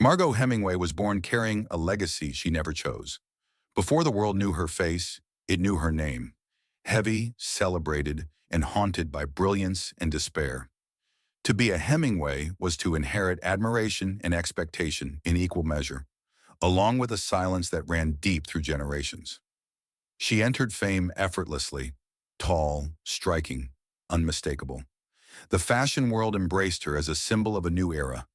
Margaux Hemingway was born carrying a legacy she never chose. Before the world knew her face, it knew her name. Heavy, celebrated, and haunted by brilliance and despair. To be a Hemingway was to inherit admiration and expectation in equal measure, along with a silence that ran deep through generations. She entered fame effortlessly, tall, striking, unmistakable. The fashion world embraced her as a symbol of a new era,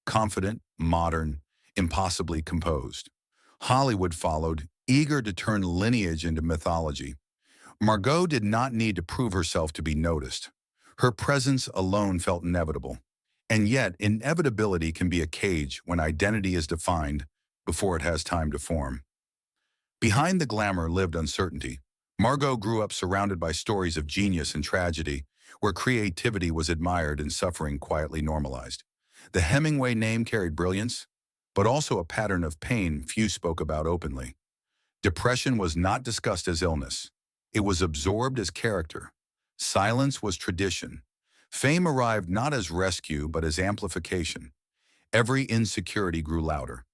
confident, modern, impossibly composed. Hollywood followed, eager to turn lineage into mythology. Margaux did not need to prove herself to be noticed. Her presence alone felt inevitable. And yet, inevitability can be a cage when identity is defined before it has time to form. Behind the glamour lived uncertainty. Margaux grew up surrounded by stories of genius and tragedy, where creativity was admired and suffering quietly normalized. The Hemingway name carried brilliance, but also a pattern of pain few spoke about openly. Depression was not discussed as illness. It was absorbed as character. Silence was tradition. Fame arrived not as rescue, but as amplification. Every insecurity grew louder.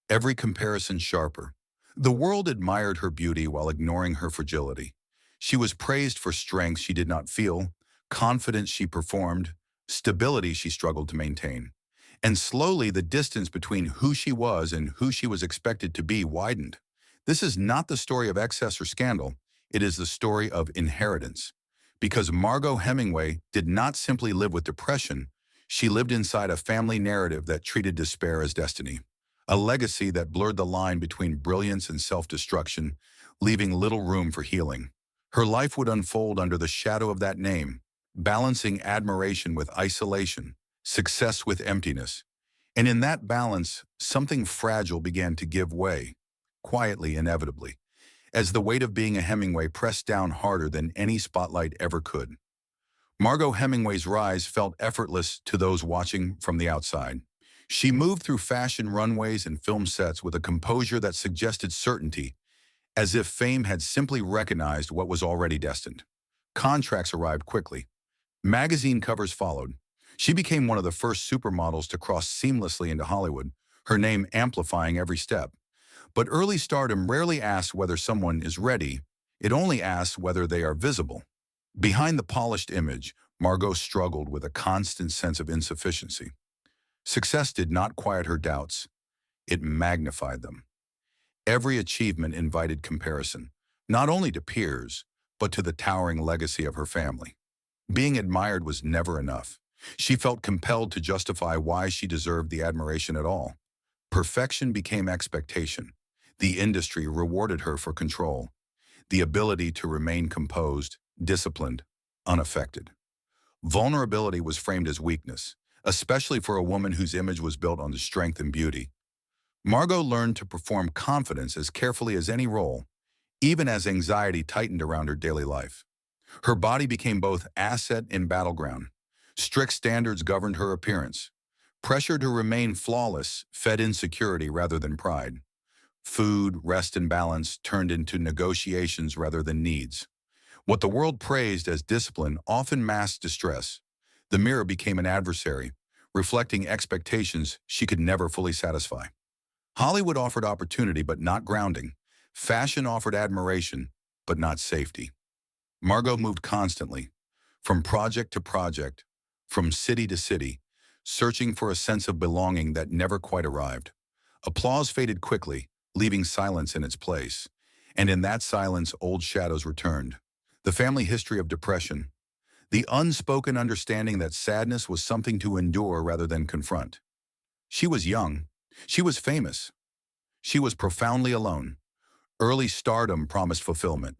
Every comparison sharper. The world admired her beauty while ignoring her fragility. She was praised for strength she did not feel, confidence she performed, stability she struggled to maintain. And slowly the distance between who she was and who she was expected to be widened. This is not the story of excess or scandal. It is the story of inheritance. Because Margaux Hemingway did not simply live with depression, she lived inside a family narrative that treated despair as destiny. A legacy that blurred the line between brilliance and self-destruction, leaving little room for healing. Her life would unfold under the shadow of that name, balancing admiration with isolation, success with emptiness. And in that balance, something fragile began to give way, quietly, inevitably, as the weight of being a Hemingway pressed down harder than any spotlight ever could. Margaux Hemingway's rise felt effortless to those watching from the outside. She moved through fashion runways and film sets with a composure that suggested certainty, as if fame had simply recognized what was already destined. Contracts arrived quickly. Magazine covers followed. She became one of the first supermodels to cross seamlessly into Hollywood, her name amplifying every step. But early stardom rarely asks whether someone is ready. It only asks whether they are visible. Behind the polished image, Margaux struggled with a constant sense of insufficiency. Success did not quiet her doubts. It magnified them. Every achievement invited comparison, not only to peers, but to the towering legacy of her family. Being admired was never enough. She felt compelled to justify why she deserved the admiration at all. Perfection became expectation. The industry rewarded her for control, the ability to remain composed, disciplined, unaffected. Vulnerability was framed as weakness, especially for a woman whose image was built on the strength and beauty. Margaux learned to perform confidence as carefully as any role, even as anxiety tightened around her daily life. Her body became both asset and battleground. Strict standards governed her appearance. Pressure to remain flawless fed insecurity rather than pride. Food, rest, and balance turned into negotiations rather than needs. What the world praised as discipline often masked distress. The mirror became an adversary, reflecting expectations she could never fully satisfy. Hollywood offered opportunity but not grounding. Fashion offered admiration but not safety. Margaux moved constantly, from project to project, from city to city, searching for a sense of belonging that never quite arrived. Applause faded quickly, leaving silence in its place. And in that silence, old shadows returned. The family history of depression, the unspoken understanding that sadness was something to endure rather than confront. She was young. She was famous. She was profoundly alone. Early stardom promised fulfillment.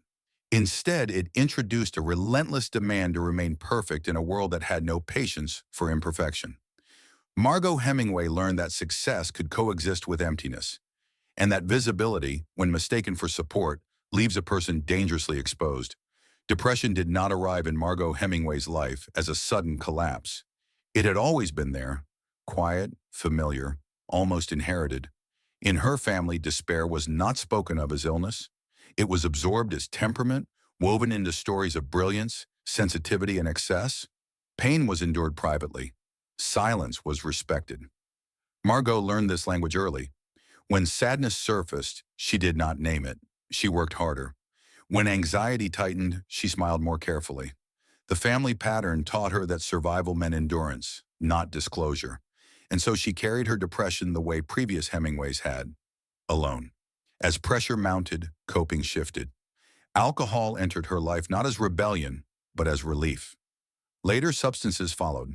Instead, it introduced a relentless demand to remain perfect in a world that had no patience for imperfection. Margaux Hemingway learned that success could coexist with emptiness, and that visibility, when mistaken for support, leaves a person dangerously exposed. Depression did not arrive in Margaux Hemingway's life as a sudden collapse. It had always been there, quiet, familiar, almost inherited. In her family, despair was not spoken of as illness. It was absorbed as temperament, woven into stories of brilliance, sensitivity, and excess. Pain was endured privately. Silence was respected. Margaux learned this language early. When sadness surfaced, she did not name it. She worked harder. When anxiety tightened, she smiled more carefully. The family pattern taught her that survival meant endurance, not disclosure. And so she carried her depression the way previous Hemingways had, alone. As pressure mounted, coping shifted. Alcohol entered her life not as rebellion, but as relief. Later substances followed,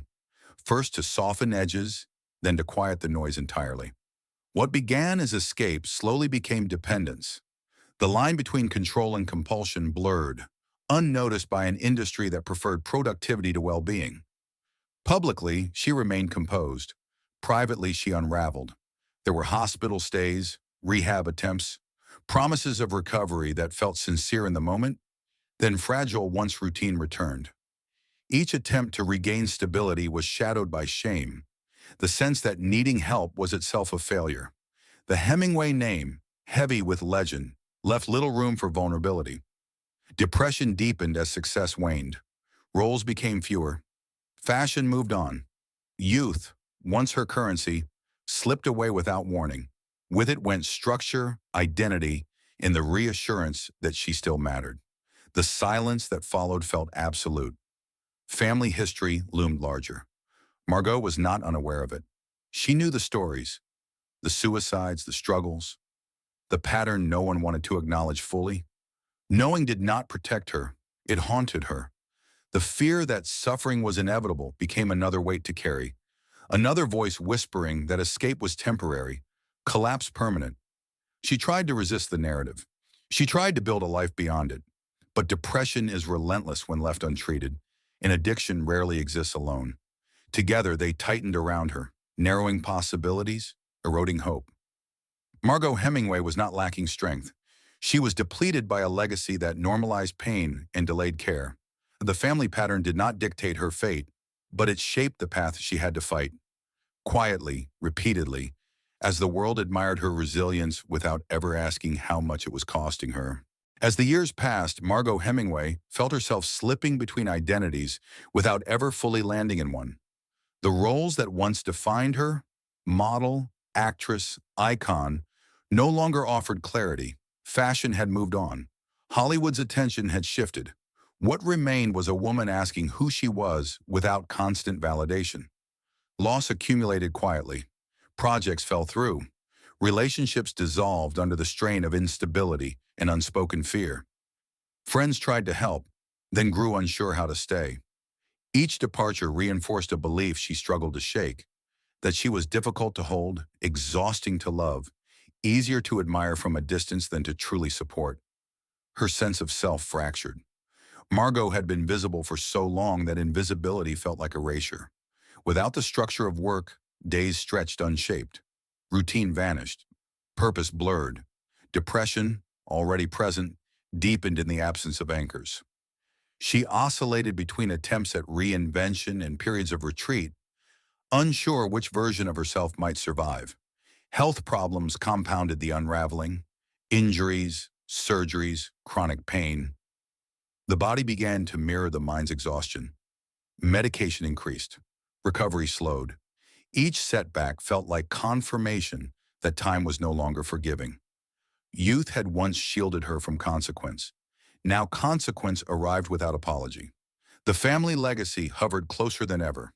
first to soften edges, then to quiet the noise entirely. What began as escape slowly became dependence. The line between control and compulsion blurred, unnoticed by an industry that preferred productivity to well-being. Publicly, she remained composed. Privately, she unraveled. There were hospital stays, rehab attempts, promises of recovery that felt sincere in the moment, then fragile once routine returned. Each attempt to regain stability was shadowed by shame, the sense that needing help was itself a failure. The Hemingway name, heavy with legend, left little room for vulnerability. Depression deepened as success waned. Roles became fewer. Fashion moved on. Youth, once her currency, slipped away without warning. With it went structure, identity, and the reassurance that she still mattered. The silence that followed felt absolute. Family history loomed larger. Margaux was not unaware of it. She knew the stories, the suicides, the struggles, the pattern no one wanted to acknowledge fully. Knowing did not protect her. It haunted her. The fear that suffering was inevitable became another weight to carry. Another voice whispering that escape was temporary, collapse permanent. She tried to resist the narrative. She tried to build a life beyond it. But depression is relentless when left untreated, and addiction rarely exists alone. Together, they tightened around her, narrowing possibilities, eroding hope. Margaux Hemingway was not lacking strength. She was depleted by a legacy that normalized pain and delayed care. The family pattern did not dictate her fate, but it shaped the path she had to fight. Quietly, repeatedly, as the world admired her resilience without ever asking how much it was costing her. As the years passed, Margaux Hemingway felt herself slipping between identities without ever fully landing in one. The roles that once defined her, model, actress, icon, no longer offered clarity. Fashion had moved on. Hollywood's attention had shifted. What remained was a woman asking who she was without constant validation. Loss accumulated quietly. Projects fell through. Relationships dissolved under the strain of instability and unspoken fear. Friends tried to help, then grew unsure how to stay. Each departure reinforced a belief she struggled to shake, that she was difficult to hold, exhausting to love, easier to admire from a distance than to truly support. Her sense of self fractured. Margaux had been visible for so long that invisibility felt like erasure. Without the structure of work, days stretched unshaped. Routine vanished. Purpose blurred. Depression, already present, deepened in the absence of anchors. She oscillated between attempts at reinvention and periods of retreat, unsure which version of herself might survive. Health problems compounded the unraveling. Injuries, surgeries, chronic pain. The body began to mirror the mind's exhaustion. Medication increased. Recovery slowed. Each setback felt like confirmation that time was no longer forgiving. Youth had once shielded her from consequence. Now consequence arrived without apology. The family legacy hovered closer than ever.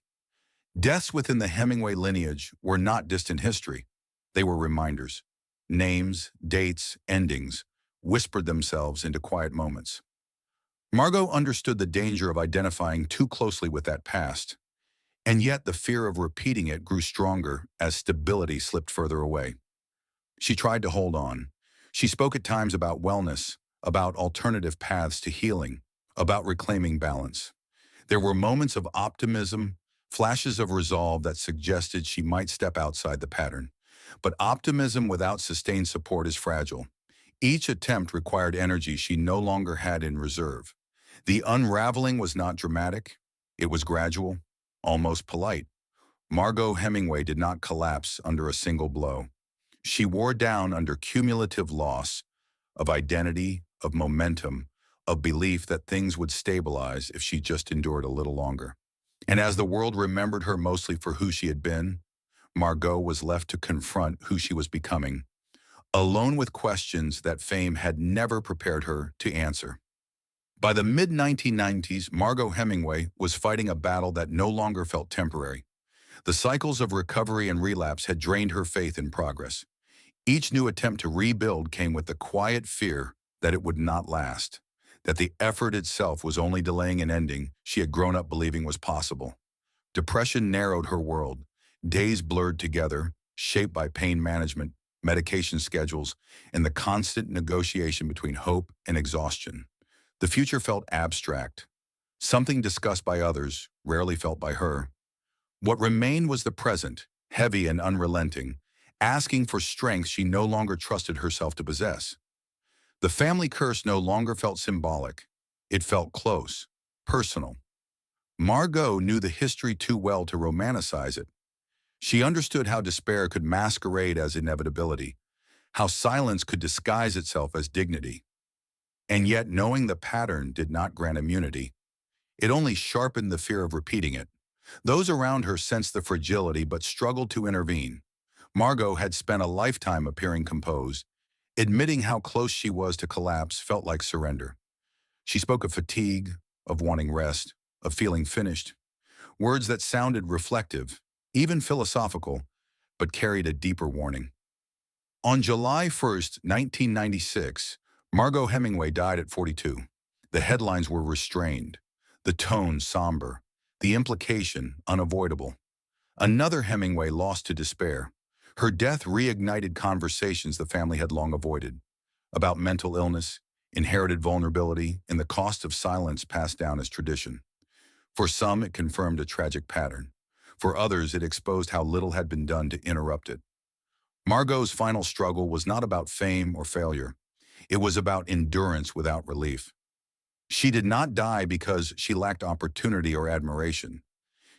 Deaths within the Hemingway lineage were not distant history. They were reminders. Names, dates, endings whispered themselves into quiet moments. Margaux understood the danger of identifying too closely with that past, and yet the fear of repeating it grew stronger as stability slipped further away. She tried to hold on. She spoke at times about wellness, about alternative paths to healing, about reclaiming balance. There were moments of optimism, flashes of resolve that suggested she might step outside the pattern. But optimism without sustained support is fragile. Each attempt required energy she no longer had in reserve. The unraveling was not dramatic. It was gradual, almost polite. Margaux Hemingway did not collapse under a single blow. She wore down under cumulative loss of identity, of momentum, of belief that things would stabilize if she just endured a little longer. And as the world remembered her mostly for who she had been, Margaux was left to confront who she was becoming, alone with questions that fame had never prepared her to answer. By the mid-1990s, Margaux Hemingway was fighting a battle that no longer felt temporary. The cycles of recovery and relapse had drained her faith in progress. Each new attempt to rebuild came with the quiet fear that it would not last, that the effort itself was only delaying an ending she had grown up believing was possible. Depression narrowed her world. Days blurred together, shaped by pain management, medication schedules, and the constant negotiation between hope and exhaustion. The future felt abstract, something discussed by others, rarely felt by her. What remained was the present, heavy and unrelenting, asking for strength she no longer trusted herself to possess. The family curse no longer felt symbolic. It felt close, personal. Margaux knew the history too well to romanticize it. She understood how despair could masquerade as inevitability, how silence could disguise itself as dignity. And yet knowing the pattern did not grant immunity. It only sharpened the fear of repeating it. Those around her sensed the fragility but struggled to intervene. Margaux had spent a lifetime appearing composed. Admitting how close she was to collapse felt like surrender. She spoke of fatigue, of wanting rest, of feeling finished. Words that sounded reflective, even philosophical, but carried a deeper warning. On July 1st, 1996, Margaux Hemingway died at 42. The headlines were restrained, the tone somber, the implication unavoidable. Another Hemingway lost to despair. Her death reignited conversations the family had long avoided, about mental illness, inherited vulnerability, and the cost of silence passed down as tradition. For some, it confirmed a tragic pattern. For others, it exposed how little had been done to interrupt it. Margaux's final struggle was not about fame or failure. It was about endurance without relief. She did not die because she lacked opportunity or admiration.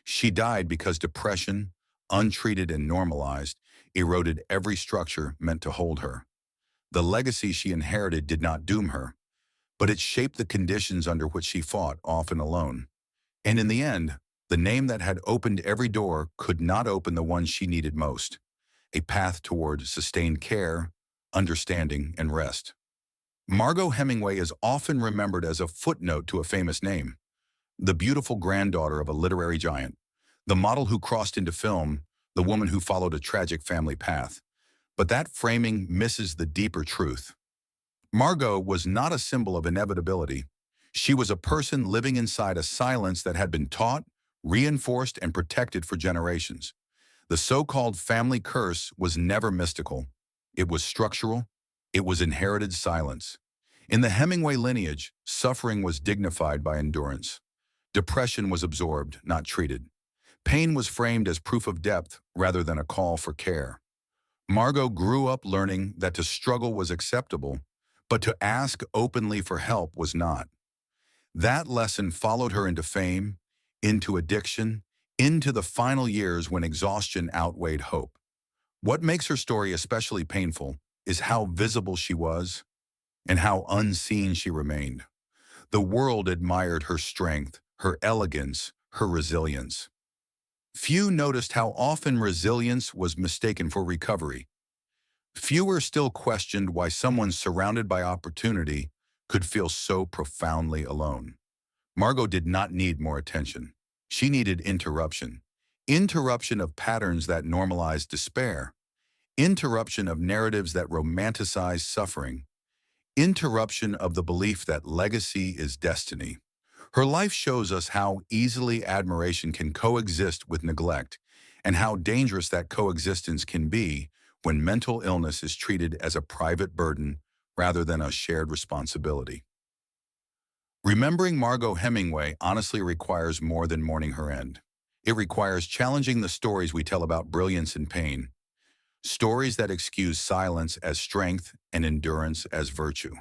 She died because depression, untreated and normalized, eroded every structure meant to hold her. The legacy she inherited did not doom her, but it shaped the conditions under which she fought, often alone. And in the end, the name that had opened every door could not open the one she needed most, a path toward sustained care, understanding, and rest. Margaux Hemingway is often remembered as a footnote to a famous name, the beautiful granddaughter of a literary giant, the model who crossed into film, the woman who followed a tragic family path. But that framing misses the deeper truth. Margaux was not a symbol of inevitability. She was a person living inside a silence that had been taught, reinforced, and protected for generations. The so-called family curse was never mystical. It was structural. It was inherited silence. In the Hemingway lineage, suffering was dignified by endurance. Depression was absorbed, not treated. Pain was framed as proof of depth rather than a call for care. Margaux grew up learning that to struggle was acceptable, but to ask openly for help was not. That lesson followed her into fame, into addiction, into the final years when exhaustion outweighed hope. What makes her story especially painful is how visible she was and how unseen she remained. The world admired her strength, her elegance, her resilience. Few noticed how often resilience was mistaken for recovery. Fewer still questioned why someone surrounded by opportunity could feel so profoundly alone. Margaux did not need more attention. She needed interruption. Interruption of patterns that normalized despair. Interruption of narratives that romanticize suffering. Interruption of the belief that legacy is destiny. Her life shows us how easily admiration can coexist with neglect, and how dangerous that coexistence can be when mental illness is treated as a private burden rather than a shared responsibility. Remembering Margaux Hemingway honestly requires more than mourning her end. It requires challenging the stories we tell about brilliance and pain, stories that excuse silence as strength and endurance as virtue.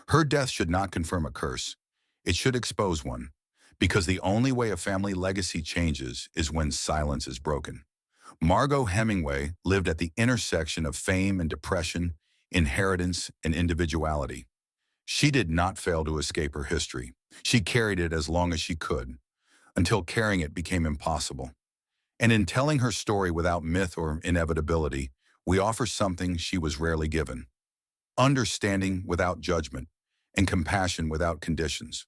Her death should not confirm a curse. It should expose one, because the only way a family legacy changes is when silence is broken. Margaux Hemingway lived at the intersection of fame and depression, inheritance and individuality. She did not fail to escape her history. She carried it as long as she could, until carrying it became impossible. And in telling her story without myth or inevitability, we offer something she was rarely given: understanding without judgment and compassion without conditions.